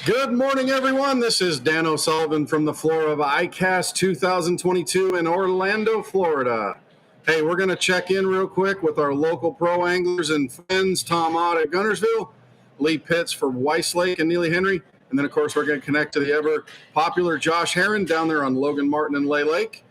Good morning, everyone. This is Dan O'Sullivan from the floor of ICAST 2022 in Orlando, Florida. Hey, we're going to check in real quick with our local pro anglers and friends, Tom Ott at Guntersville, Lee Pitts for Weiss Lake and Neely Henry, and then, of course, we're going to connect to the ever-popular Josh Heron down there on Logan Martin and Lay Lake.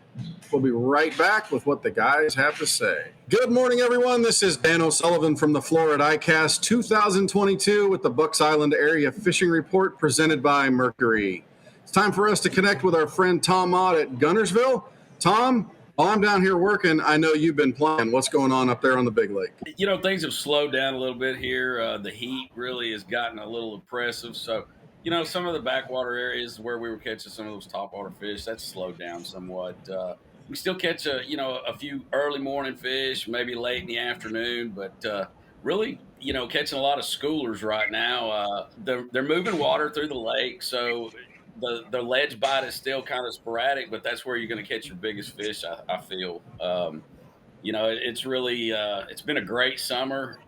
We'll be right back with what the guys have to say. Good morning, everyone. This is Dan O'Sullivan from the floor at ICAST 2022 with the Bucks Island Area Fishing Report presented by Mercury. It's time for us to connect with our friend Tom Ott at Guntersville. Tom, while I'm down here working, I know you've been playing. What's going on up there on the big lake? You know, things have slowed down a little bit here. The heat really has gotten a little oppressive. So, you know, some of the backwater areas where we were catching some of those topwater fish, that's slowed down somewhat. We still catch a few early morning fish, maybe late in the afternoon, but really, you know, catching a lot of schoolers right now. They're moving water through the lake, so the ledge bite is still kind of sporadic, but that's where you're going to catch your biggest fish. I feel. You know, it's really it's been a great summer,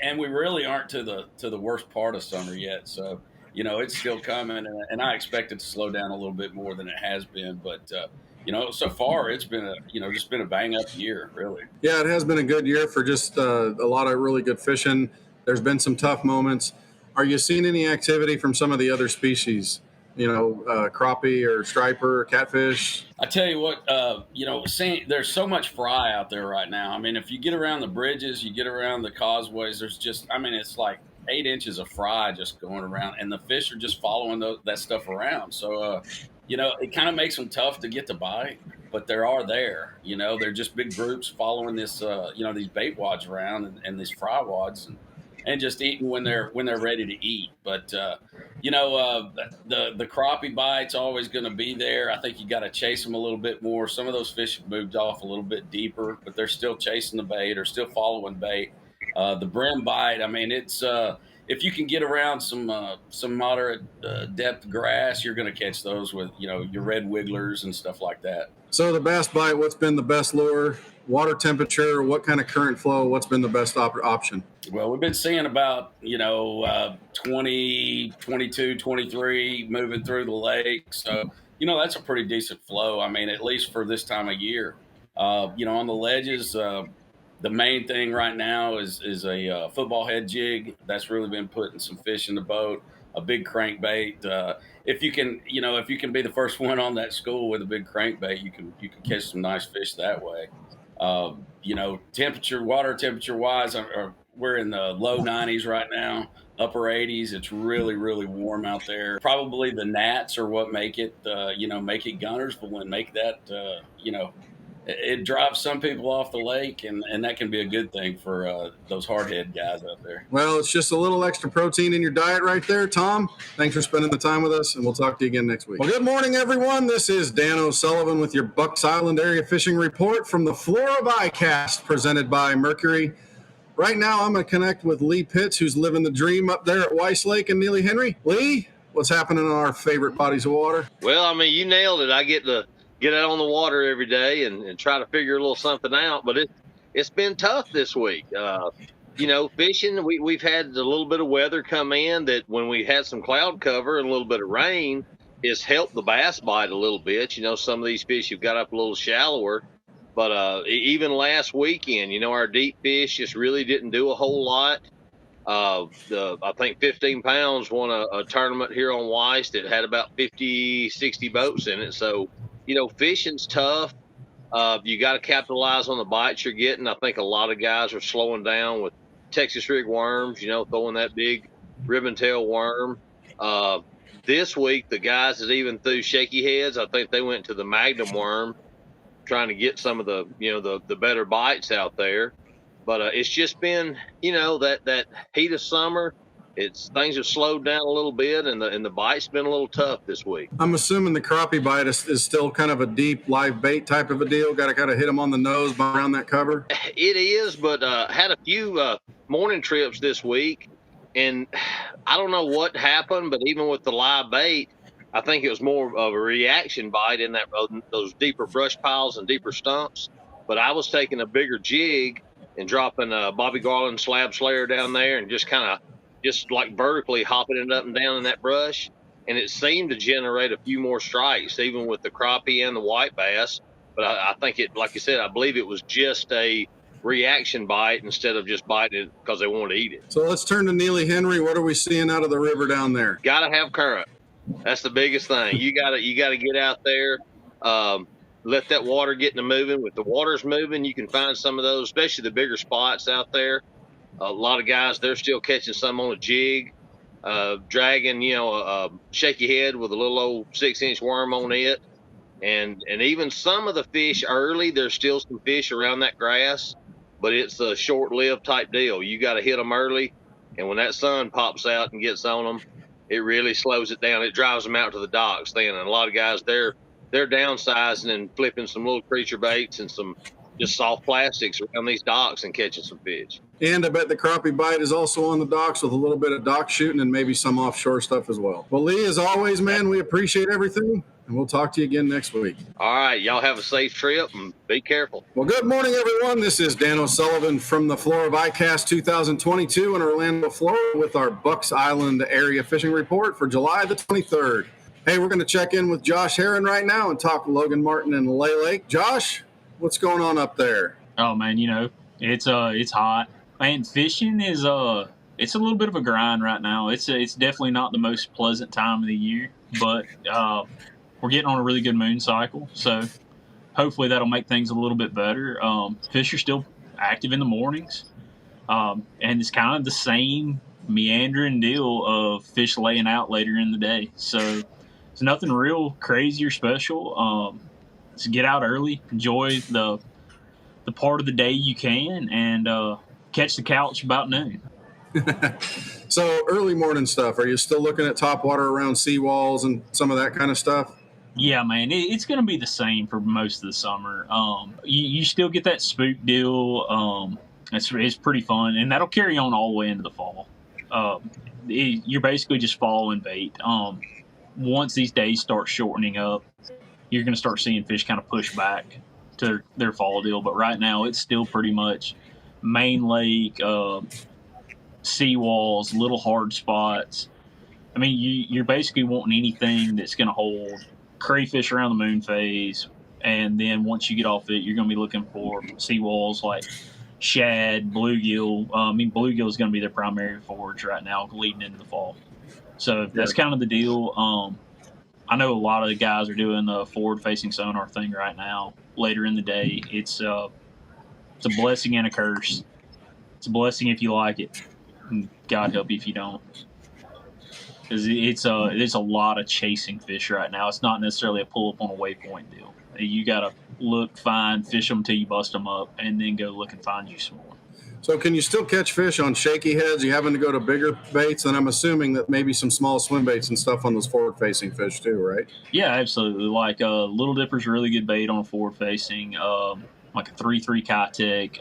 and we really aren't to the worst part of summer yet. So, you know, it's still coming, and I expect it to slow down a little bit more than it has been, but. You know, so far it's been just been a bang up year, really. Yeah, it has been a good year for just a lot of really good fishing. There's been some tough moments. Are you seeing any activity from some of the other species? You know, crappie or striper or catfish? I tell you what, you know, there's so much fry out there right now. I mean, if you get around the bridges, you get around the causeways, it's like 8 inches of fry just going around, and the fish are just following that stuff around. So, you know, it kind of makes them tough to get to bite, but they are there. You know, they're just big groups following this, these bait wads around and these fry wads and just eating when they're ready to eat. But the crappie bite's always going to be there. I think you got to chase them a little bit more. Some of those fish have moved off a little bit deeper, but they're still chasing the bait or still following bait. The brim bite, I mean, it's if you can get around some moderate depth grass, you're going to catch those with, you know, your red wigglers and stuff like that. So the bass bite, what's been the best lure? Water temperature, what kind of current flow? What's been the best option? Well, we've been seeing about, 20, 22, 23 moving through the lake. So, you know, that's a pretty decent flow. I mean, at least for this time of year. On the ledges, the main thing right now is a football head jig. That's really been putting some fish in the boat. A big crankbait. If you can be the first one on that school with a big crankbait, you can catch some nice fish that way. Water temperature wise, we're in the low 90s right now, upper 80s. It's really, really warm out there. Probably the gnats are what make it Guntersville and make that, it drives some people off the lake, and that can be a good thing for those hardhead guys out there. Well, it's just a little extra protein in your diet right there, Tom. Thanks for spending the time with us, and we'll talk to you again next week. Well, good morning, everyone. This is Dan O'Sullivan with your Bucks Island Area Fishing Report from the floor of ICAST, presented by Mercury. Right now, I'm going to connect with Lee Pitts, who's living the dream up there at Weiss Lake and Neely Henry. Lee, what's happening in our favorite bodies of water? Well, I mean, you nailed it. I get out on the water every day and try to figure a little something out, but it's been tough this week. Fishing, we've had a little bit of weather come in that when we had some cloud cover and a little bit of rain, it's helped the bass bite a little bit. You know, some of these fish have got up a little shallower, but even last weekend, you know, our deep fish just really didn't do a whole lot. I think 15 pounds won a tournament here on Weiss that had about 50, 60 boats in it. So, you know, fishing's tough. You got to capitalize on the bites you're getting. I think a lot of guys are slowing down with Texas rig worms, you know, throwing that big ribbon tail worm. This week, the guys that even threw shaky heads, I think they went to the Magnum worm, trying to get some of the, you know, the better bites out there. But it's just been, you know, that heat of summer. Things have slowed down a little bit, and the bite's been a little tough this week. I'm assuming the crappie bite is still kind of a deep live bait type of a deal. Got to kind of hit them on the nose around that cover. It is, but had a few morning trips this week, and I don't know what happened, but even with the live bait, I think it was more of a reaction bite in that those deeper brush piles and deeper stumps. But I was taking a bigger jig and dropping a Bobby Garland slab slayer down there and just kind of just like vertically hopping it up and down in that brush. And it seemed to generate a few more strikes, even with the crappie and the white bass. But I think it, like you said, I believe it was just a reaction bite instead of just biting it because they wanted to eat it. So let's turn to Neely Henry. What are we seeing out of the river down there? Got to have current. That's the biggest thing. You got to get out there, let that water get into moving. With the water's moving, you can find some of those, especially the bigger spots out there. A lot of guys, they're still catching some on a jig, dragging, a shaky head with a little old 6-inch worm on it. And even some of the fish early, there's still some fish around that grass, but it's a short-lived type deal. You got to hit them early, and when that sun pops out and gets on them, it really slows it down. It drives them out to the docks then. And a lot of guys, they're downsizing and flipping some little creature baits and some just soft plastics around these docks and catching some fish. And I bet the crappie bite is also on the docks with a little bit of dock shooting and maybe some offshore stuff as well. Well, Lee, as always, man, we appreciate everything, and we'll talk to you again next week. All right. Y'all have a safe trip and be careful. Well, good morning, everyone. This is Dan O'Sullivan from the floor of ICAST 2022 in Orlando, Florida, with our Bucks Island area fishing report for July the 23rd. Hey, we're going to check in with Josh Heron right now and talk to Logan Martin and Lay Lake. Josh, what's going on up there? Oh man, it's hot. Man, fishing is it's a little bit of a grind right now. It's definitely not the most pleasant time of the year, but we're getting on a really good moon cycle, so hopefully that'll make things a little bit better. Fish are still active in the mornings, and it's kind of the same meandering deal of fish laying out later in the day. So it's nothing real crazy or special. So get out early, enjoy the part of the day you can, and catch the couch about noon. So early morning stuff, are you still looking at topwater around seawalls and some of that kind of stuff? Yeah, man, it's going to be the same for most of the summer. You still get that spook deal. It's pretty fun, and that'll carry on all the way into the fall. You're basically just following bait. Once these days start shortening up, you're going to start seeing fish kind of push back to their fall deal. But right now, it's still pretty much main lake, seawalls, little hard spots. I mean, you're basically wanting anything that's going to hold crayfish around the moon phase, and then once you get off it, you're going to be looking for seawalls like shad, bluegill. Bluegill is going to be their primary forage right now leading into the fall. So that's kind of the deal. I know a lot of the guys are doing the forward-facing sonar thing right now. Later in the day, it's a blessing and a curse. It's a blessing if you like it, and God help you if you don't. Because there's a lot of chasing fish right now. It's not necessarily a pull up on a waypoint deal. You got to look, find, fish them till you bust them up, and then go look and find you some more. So can you still catch fish on shaky heads? You having to go to bigger baits? And I'm assuming that maybe some small swim baits and stuff on those forward-facing fish too, right? Yeah, absolutely. Like Little Dipper's a really good bait on a forward-facing, like a 3-3 Kitech.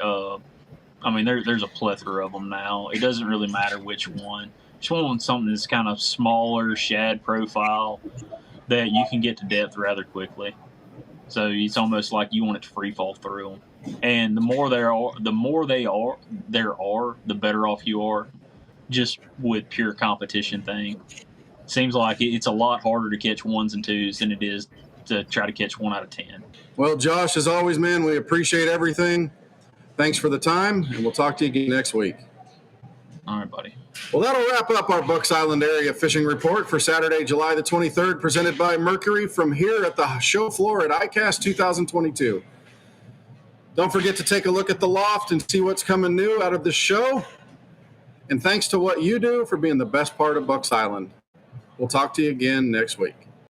There's a plethora of them now. It doesn't really matter which one. Just want something that's kind of smaller, shad profile, that you can get to depth rather quickly. So it's almost like you want it to free fall through them. And the more there are, the better off you are, just with pure competition thing. Seems like it's a lot harder to catch 1s and 2s than it is to try to catch 1 out of 10. Well, Josh, as always, man, we appreciate everything. Thanks for the time, and we'll talk to you again next week. All right, buddy. Well, that'll wrap up our Bucks Island area fishing report for Saturday, July the 23rd, presented by Mercury from here at the show floor at ICAST 2022. Don't forget to take a look at the loft and see what's coming new out of the show. And thanks to what you do for being the best part of Bucks Island. We'll talk to you again next week.